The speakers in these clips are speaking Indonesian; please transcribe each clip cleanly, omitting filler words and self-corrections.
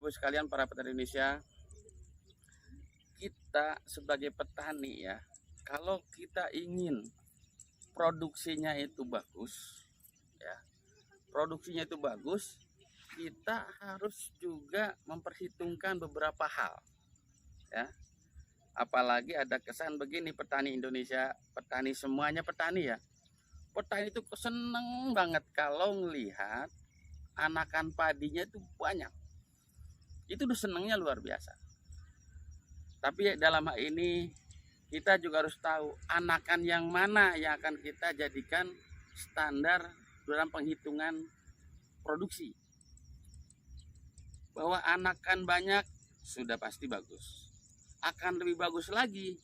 Ibu sekalian para petani Indonesia, kita sebagai petani ya, kalau kita ingin produksinya itu bagus, ya, produksinya itu bagus, kita harus juga memperhitungkan beberapa hal, ya. Apalagi ada kesan begini, petani Indonesia, petani semuanya petani ya. Petani itu seneng banget kalau ngelihat anakan padinya itu banyak. Itu udah senengnya luar biasa. Tapi dalam hal ini kita juga harus tahu anakan yang mana yang akan kita jadikan standar dalam penghitungan produksi. Bahwa anakan banyak sudah pasti bagus. Akan lebih bagus lagi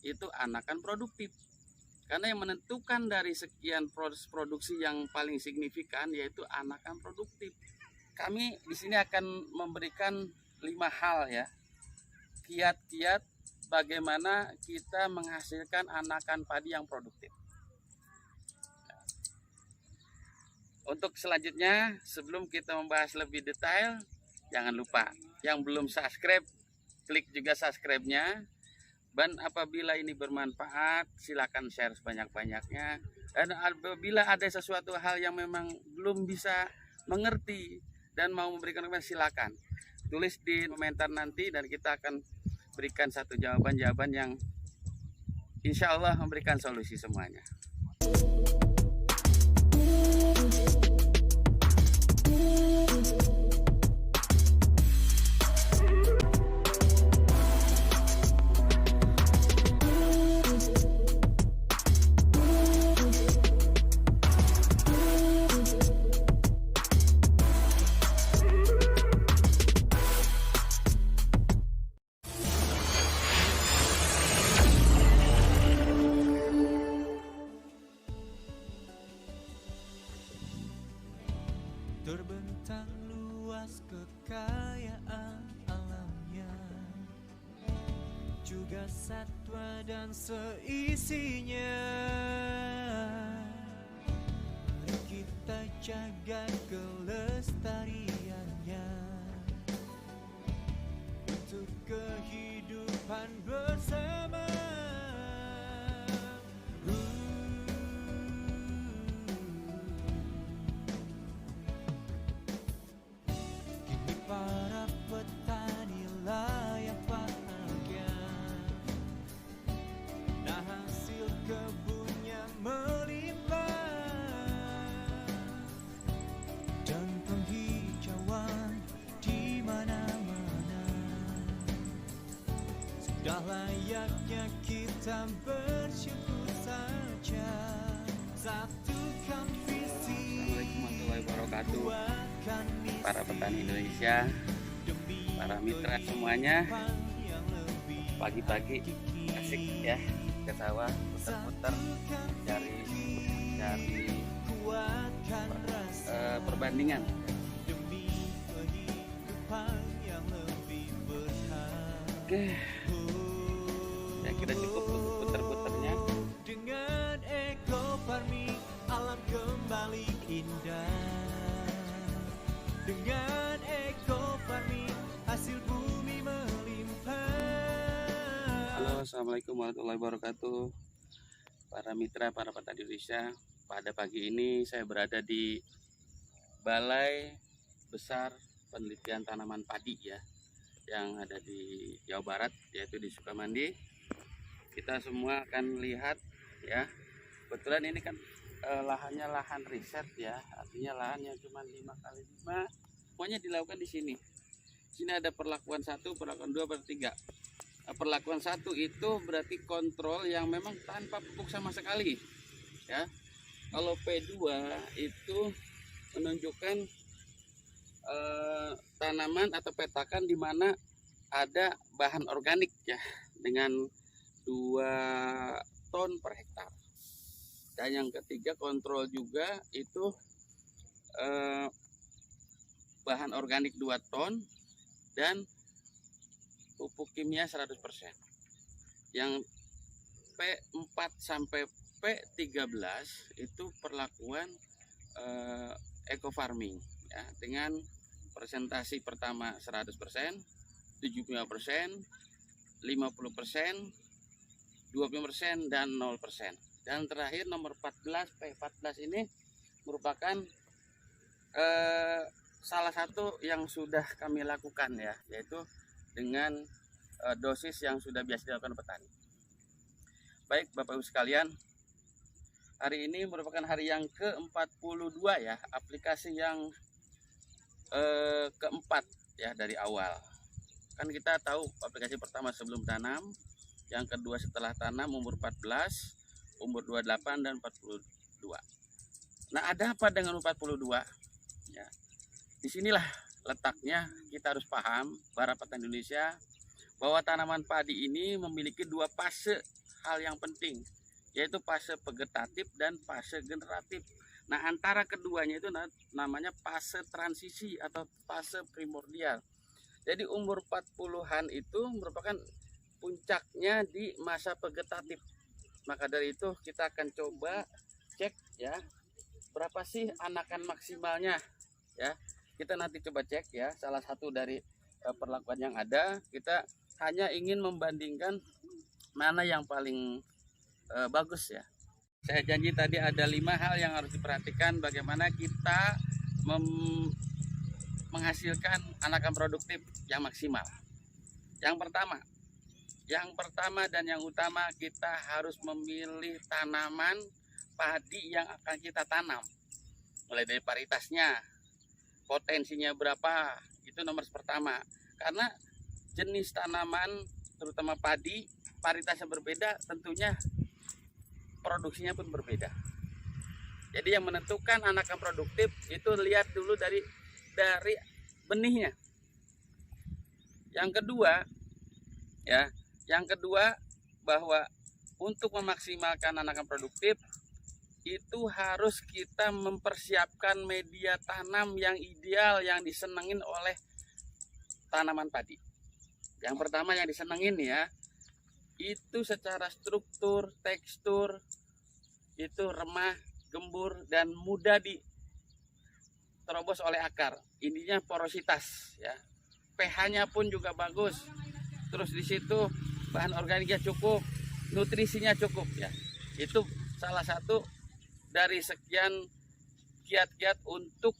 itu anakan produktif. Karena yang menentukan dari sekian proses produksi yang paling signifikan yaitu anakan produktif. Kami di sini akan memberikan 5 hal ya. Kiat-kiat bagaimana kita menghasilkan anakan padi yang produktif. Untuk selanjutnya, sebelum kita membahas lebih detail, jangan lupa yang belum subscribe, klik juga subscribe-nya. Dan apabila ini bermanfaat, silakan share sebanyak-banyaknya. Dan apabila ada sesuatu hal yang memang belum bisa mengerti dan mau memberikan komentar, silakan tulis di komentar nanti dan kita akan berikan satu jawaban-jawaban yang insya Allah memberikan solusi semuanya. Terbentang luas kekayaan alamnya, juga satwa dan seisinya. Mari kita jaga kelestariannya untuk kehidupan bersama. Para petani layak bahagia, nah hasil kebunnya melimpah, dan penghijauan di mana-mana. Sudah layaknya kita bersyukur saja. Satukan visi, Assalamualaikum warahmatullahi wabarakatuh. Para petani Indonesia, para mitra semuanya, pagi-pagi asik ya ke sawah, putar-putar cari perbandingan. Oke, ya kita cukup untuk putar-putarnya. Dengan Eko Farming alam kembali indah. Dengan Eko Farming hasil bumi melimpah. Halo, assalamualaikum warahmatullahi wabarakatuh. Para mitra, para petani Indonesia, pada pagi ini saya berada di Balai Besar Penelitian Tanaman Padi ya, yang ada di Jawa Barat, yaitu di Sukamandi. Kita semua akan lihat ya. Kebetulan ini kan lahannya lahan riset ya, artinya lahan yang cuma 5x5, semuanya dilakukan di sini. Sini ada perlakuan 1, perlakuan 2, perlakuan 3. Perlakuan 1 itu berarti kontrol yang memang tanpa pupuk sama sekali ya. Kalau P2 itu menunjukkan tanaman atau petakan di mana ada bahan organik ya, dengan 2 ton per hektar. Dan yang ketiga kontrol juga itu bahan organik 2 ton dan pupuk kimia 100%. Yang P4 sampai P13 itu perlakuan eco farming ya, dengan Presentasi pertama 100%, 75%, 50%, 20%, dan 0%. Dan terakhir nomor 14, P14 ini merupakan salah satu yang sudah kami lakukan ya, yaitu dengan dosis yang sudah biasa dilakukan petani. Baik Bapak Ibu sekalian, hari ini merupakan hari yang ke-42 ya, aplikasi yang keempat ya dari awal. Kan kita tahu aplikasi pertama sebelum tanam, yang kedua setelah tanam umur 14, umur 28 dan 42. Nah, ada apa dengan 42? Ya. Disinilah letaknya kita harus paham para petani Indonesia bahwa tanaman padi ini memiliki dua fase hal yang penting, yaitu fase vegetatif dan fase generatif. Nah, antara keduanya itu namanya fase transisi atau fase primordial. Jadi umur 40-an itu merupakan puncaknya di masa vegetatif. Maka dari itu kita akan coba cek ya, berapa sih anakan maksimalnya ya. Kita nanti coba cek ya, salah satu dari perlakuan yang ada, kita hanya ingin membandingkan mana yang paling bagus ya. Saya janji tadi ada 5 hal yang harus diperhatikan bagaimana kita menghasilkan anakan produktif yang maksimal. Yang pertama dan yang utama, kita harus memilih tanaman padi yang akan kita tanam. Mulai dari paritasnya, potensinya berapa, itu nomor pertama. Karena jenis tanaman terutama padi, paritasnya berbeda, tentunya produksinya pun berbeda. Jadi yang menentukan anakan produktif itu lihat dulu dari benihnya. Yang kedua bahwa untuk memaksimalkan anakan produktif itu harus kita mempersiapkan media tanam yang ideal yang disenengin oleh tanaman padi. Yang pertama yang disenengin ya, itu secara struktur, tekstur itu remah, gembur, dan mudah diterobos oleh akar. Intinya porositas ya. pH-nya pun juga bagus. Terus di situ bahan organiknya cukup, nutrisinya cukup ya. Itu salah satu dari sekian kiat-kiat untuk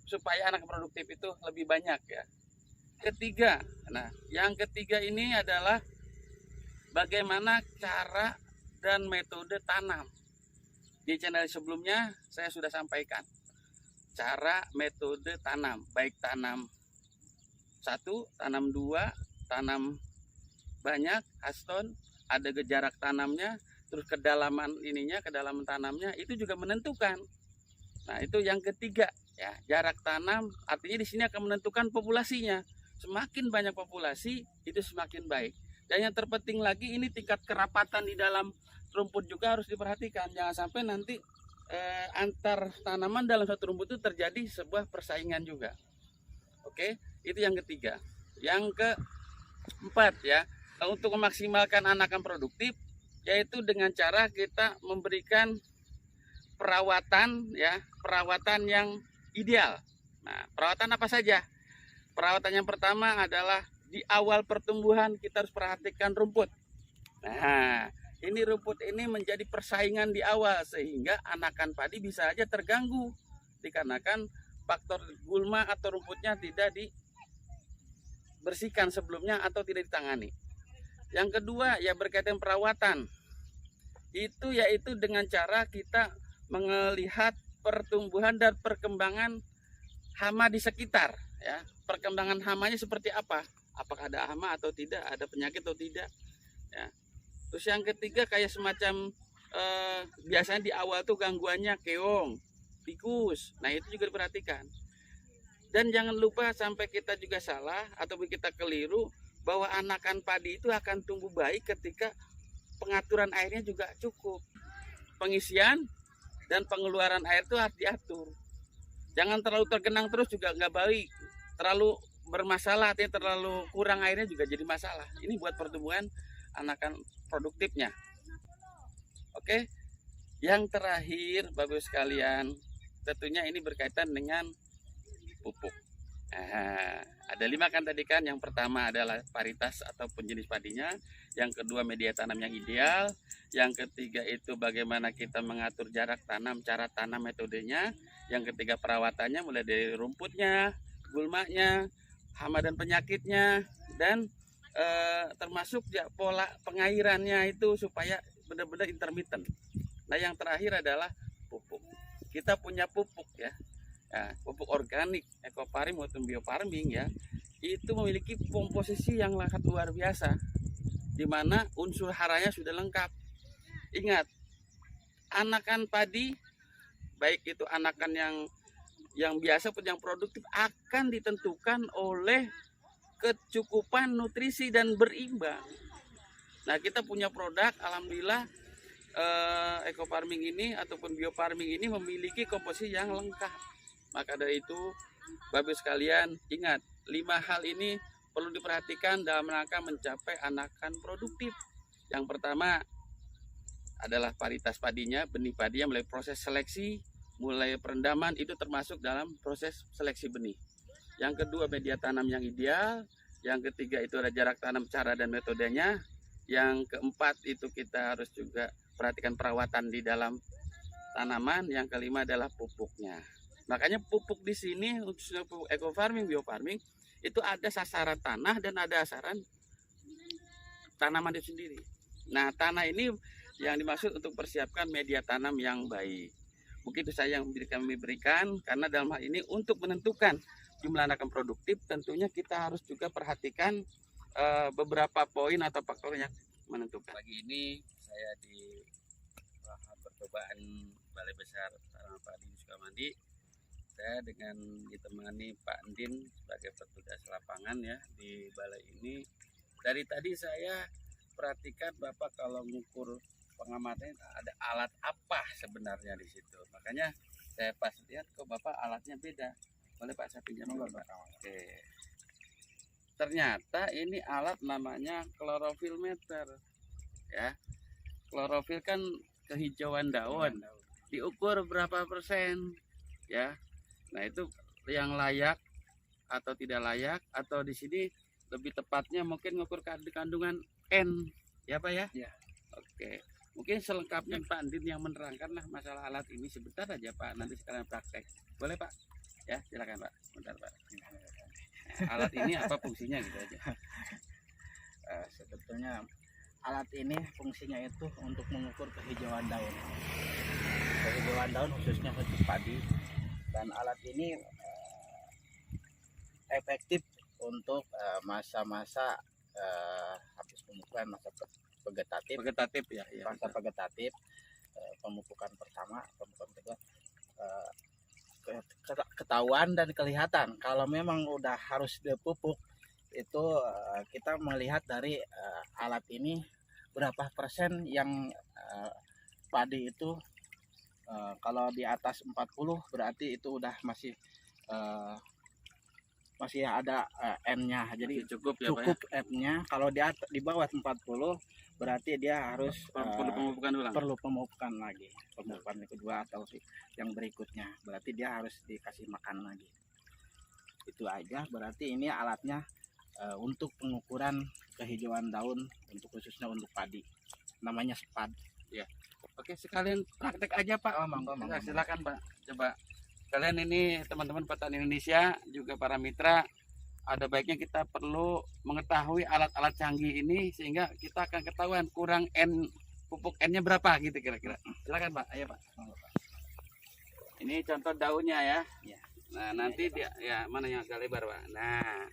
supaya anak produktif itu lebih banyak ya. Yang ketiga ini adalah bagaimana cara dan metode tanam. Di channel sebelumnya saya sudah sampaikan cara metode tanam, baik tanam 1, tanam 2, tanam banyak, haston, ada jarak tanamnya, terus kedalaman tanamnya itu juga menentukan. Nah, itu yang ketiga ya, jarak tanam artinya di sini akan menentukan populasinya. Semakin banyak populasi itu semakin baik. Dan yang terpenting lagi ini tingkat kerapatan di dalam rumput juga harus diperhatikan. Jangan sampai nanti antar tanaman dalam satu rumput itu terjadi sebuah persaingan juga. Oke, itu yang ketiga. Yang keempat ya, untuk memaksimalkan anakan produktif yaitu dengan cara kita memberikan perawatan yang ideal. Nah, perawatan apa saja? Perawatan yang pertama adalah di awal pertumbuhan kita harus perhatikan rumput. Nah, ini rumput ini menjadi persaingan di awal sehingga anakan padi bisa aja terganggu dikarenakan faktor gulma atau rumputnya tidak dibersihkan sebelumnya atau tidak ditangani. Yang kedua ya berkaitan perawatan. Itu yaitu dengan cara kita melihat pertumbuhan dan perkembangan hama di sekitar ya. Perkembangan hamanya seperti apa? Apakah ada hama atau tidak, ada penyakit atau tidak ya. Terus yang ketiga kayak semacam biasanya di awal tuh gangguannya keong, tikus. Nah, itu juga diperhatikan. Dan jangan lupa sampai kita juga salah atau kita keliru bahwa anakan padi itu akan tumbuh baik ketika pengaturan airnya juga cukup. Pengisian dan pengeluaran air itu harus diatur. Jangan terlalu tergenang terus juga nggak baik. Terlalu bermasalah, artinya terlalu kurang airnya juga jadi masalah. Ini buat pertumbuhan anakan produktifnya. Oke. Yang terakhir Bapak sekalian, tentunya ini berkaitan dengan pupuk. Nah, ada 5 kan tadi kan. Yang pertama adalah varietas ataupun jenis padinya. Yang kedua media tanam yang ideal. Yang ketiga itu bagaimana kita mengatur jarak tanam, cara tanam, metodenya. Yang ketiga perawatannya mulai dari rumputnya, gulmanya, hama dan penyakitnya, dan termasuk ya pola pengairannya itu supaya benar-benar intermittent. Nah yang terakhir adalah pupuk. Kita punya pupuk ya. Ya, pupuk organik, ekofarming maupun biofarming ya, itu memiliki komposisi yang sangat luar biasa, di mana unsur haranya sudah lengkap. Ingat, anakan padi, baik itu anakan yang biasa pun yang produktif, akan ditentukan oleh kecukupan nutrisi dan berimbang. Nah kita punya produk, alhamdulillah ekofarming ini ataupun biofarming ini memiliki komposisi yang lengkap. Maka dari itu, Bapak sekalian, ingat 5 hal ini perlu diperhatikan dalam rangka mencapai anakan produktif. Yang pertama adalah varietas padinya, benih padinya, mulai proses seleksi, mulai perendaman, itu termasuk dalam proses seleksi benih. Yang kedua media tanam yang ideal. Yang ketiga itu ada jarak tanam, cara dan metodenya. Yang keempat itu kita harus juga perhatikan perawatan di dalam tanaman. Yang kelima adalah pupuknya. Makanya pupuk di sini khususnya pupuk ekofarming, biofarming itu ada sasaran tanah dan ada sasaran tanaman itu sendiri. Nah tanah ini yang dimaksud untuk persiapkan media tanam yang baik. Mungkin itu saya yang kami berikan, karena dalam hal ini untuk menentukan jumlah anakan produktif tentunya kita harus juga perhatikan beberapa poin atau faktor yang menentukan. Pagi ini saya di lahan percobaan Balai Besar Tanaman Padi Sukamandi. Saya dengan ditemani Pak Endin sebagai petugas lapangan ya di balai ini. Dari tadi saya perhatikan Bapak kalau mengukur pengamatan ada alat apa sebenarnya di situ. Makanya saya pas lihat kok Bapak alatnya beda. Boleh Pak saya pinjam dulu Pak. Oke. Ternyata ini alat namanya klorofil meter. Ya. Klorofil kan kehijauan daun. Diukur berapa persen ya. Nah itu yang layak atau tidak layak, atau di sini lebih tepatnya mungkin mengukur kandungan N ya Pak ya? Ya. Oke. Mungkin selengkapnya Pak Andin yang menerangkan lah masalah alat ini sebentar aja Pak, nanti sekalian praktek. Boleh Pak? Ya silakan Pak. Bentar Pak. Nah, alat ini apa fungsinya gitu aja? Sebetulnya alat ini fungsinya itu untuk mengukur kehijauan daun. Kehijauan daun khususnya untuk padi. Dan alat ini efektif untuk masa-masa habis pemupukan, masa vegetatif ya, masa vegetatif, pemupukan pertama, pemupukan kedua, ketahuan dan kelihatan kalau memang udah harus dipupuk itu kita melihat dari alat ini berapa persen yang padi itu. Kalau di atas 40 berarti itu udah masih ada N-nya, jadi cukup ya cukup F-nya. Kalau di bawah 40 berarti dia harus perlu pemupukan ulang. Perlu pemupukan lagi, pemupukan kedua atau yang berikutnya. Berarti dia harus dikasih makan lagi. Itu aja. Berarti ini alatnya untuk pengukuran kehijauan daun, untuk khususnya untuk padi. Namanya SPAD. Ya. Oke, sekalian praktek aja Pak. Oh, monggo. Silakan Pak. Coba kalian ini teman-teman petani Indonesia, juga para mitra, ada baiknya kita perlu mengetahui alat-alat canggih ini sehingga kita akan ketahuan kurang N, pupuk N-nya berapa gitu kira-kira. Silakan Pak. Ayo Pak. Ini contoh daunnya ya. Nah, nanti dia ya mana yang agak lebar Pak. Nah,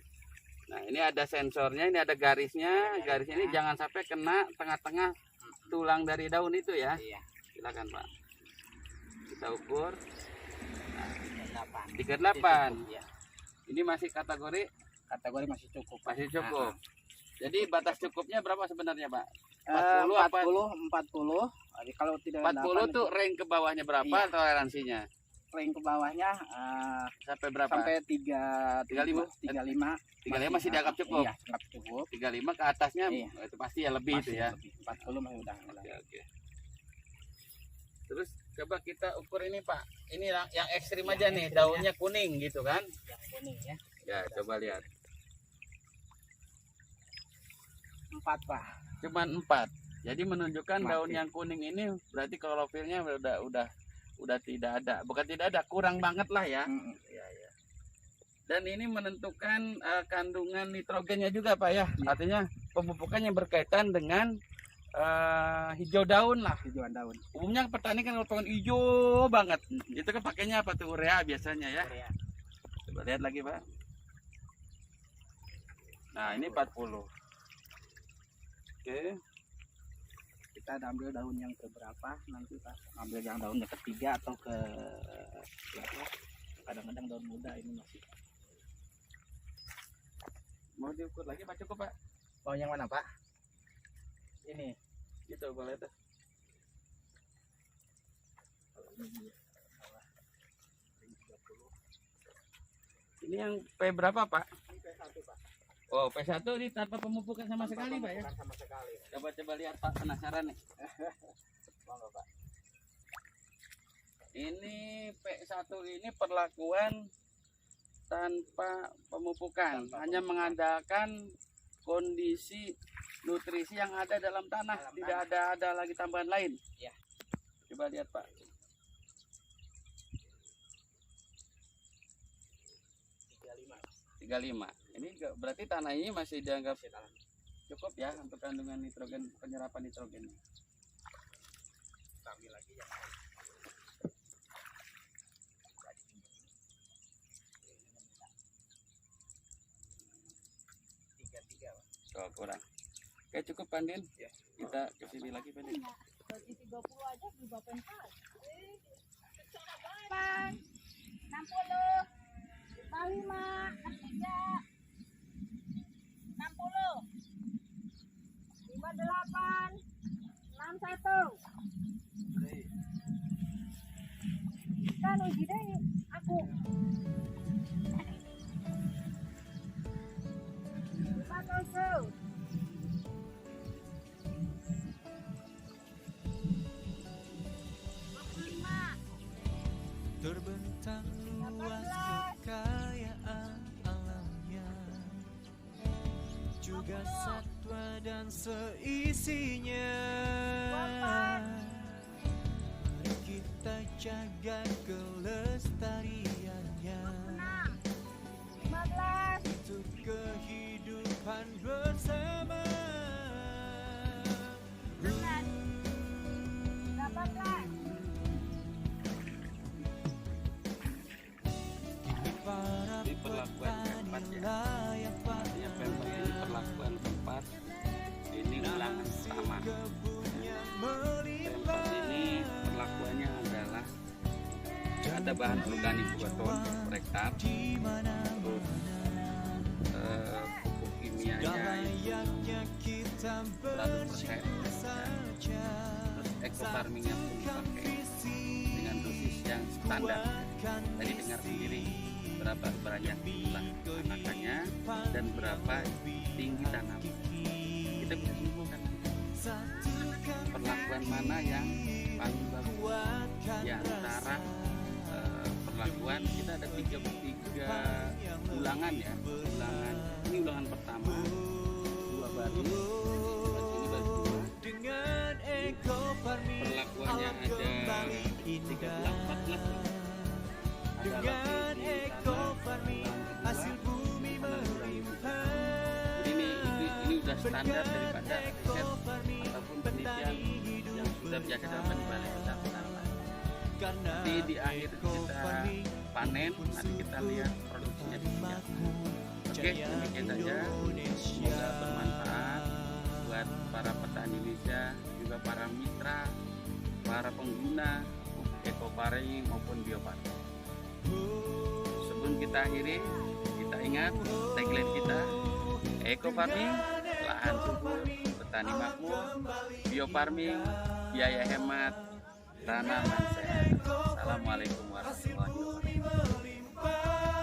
ini ada sensornya, ini ada garisnya. Garisnya ini jangan sampai kena tengah-tengah tulang dari daun itu ya. Iya. Silakan Pak. Kita ukur. Nah, 38. Ya. Ini masih kategori Masih cukup. Masih cukup. Jadi batas cukupnya berapa sebenarnya Pak? 40. Jadi kalau tidak 40 tuh rank ke bawahnya berapa toleransinya? Rank ke bawahnya sampai berapa? Sampai 35 masih dianggap cukup. Iya, anggap cukup. 35 ke atasnya itu pasti ya lebih itu ya. Lebih. 40 masih udah. Oke. Terus coba kita ukur ini Pak. Ini yang ekstrim aja nih, daunnya kuning gitu kan? Yang kuning ya. Ya, coba lihat. 4 Pak. Cuman 4. Jadi menunjukkan Mati. daun yang kuning ini berarti klorofilnya udah tidak ada. Bukan tidak ada, kurang banget lah ya. Iya, iya. Dan ini menentukan kandungan nitrogennya juga Pak ya. Iya. Artinya pemupukan yang berkaitan dengan hijau daun lah. Hijauan daun. Umumnya petani kan kalau pengen hijau banget, itu kan pakainya apa tuh, urea biasanya ya. Korea. Coba lihat lagi Pak. Nah ini 40. Oke. Kita ambil daun yang keberapa nanti Pak? Ambil yang daunnya ketiga atau ke berapa? Kadang-kadang daun muda ini masih. Mau diukur lagi Pak, cukup Pak? Oh yang mana Pak? Ini. Gitu boleh tuh. Ini yang P berapa Pak? Ini P1 Pak. Oh P1 ini tanpa pemupukan sama sekali Pak ya. Bukan sama sekali. Coba lihat Pak, penasaran nih. Monggo Pak. Ini P1 ini perlakuan tanpa pemupukan, hanya mengandalkan kondisi nutrisi yang ada dalam tanah, tidak ada lagi tambahan lain. Ya. Coba lihat Pak. 35. Ini berarti tanah ini masih dianggap cukup ya untuk kandungan nitrogen, penyerapan nitrogen. Kita ambil lagi yang tiga. Oh, kurang. Oke cukup Pandin. Ya. Kita kesini lagi Pandin. Bagi 30 aja berapa empat? 60, 55, 63, 60, 58, 61. Kan uji deh aku. 57. Terbentang luas kekayaan alamnya, juga satwa dan seisinya. Mari kita jaga kelestariannya 15, untuk kehidupan bersama. 18, Para Ini perlakuan keempat ya. layak Artinya P4 ini perlakuan keempat. Ini ulangan pertama. P4 ini perlakuannya adalah ada bahan organik 2 ton per hektar, terus pupuk kimianya itu 100%, ya. Terus eco farmingnya pun dipakai dengan dosis yang standar. Tadi dengar sendiri berapa banyak jumlah anakannya dan berapa tinggi tanam. Kita bisa simpulkan perlakuan mana yang paling bagus di antara perlakuan. Kita ada tiga ulangan ya. Ini ulangan pertama, 2 baru, ini baru 2. dengan eco farming Perlakuannya alam ada kembali 13-14. dengan eco farming hasil bumi melimpah. Ini udah standar daripada riset ataupun penelitian yang sudah biasa dilakukan di balai besar tanaman. Nanti di akhir kita panen, nanti kita lihat produksinya seperti apa. Oke, demikian saja. Semoga bermanfaat buat para petani Indonesia, juga para mitra, para pengguna eco farming maupun bio farming. Sebelum kita akhiri, kita ingat tagline kita, eco farming, lahan subur, petani makmur, bio farming, biaya hemat, tanaman sehat. Assalamualaikum warahmatullahi wabarakatuh.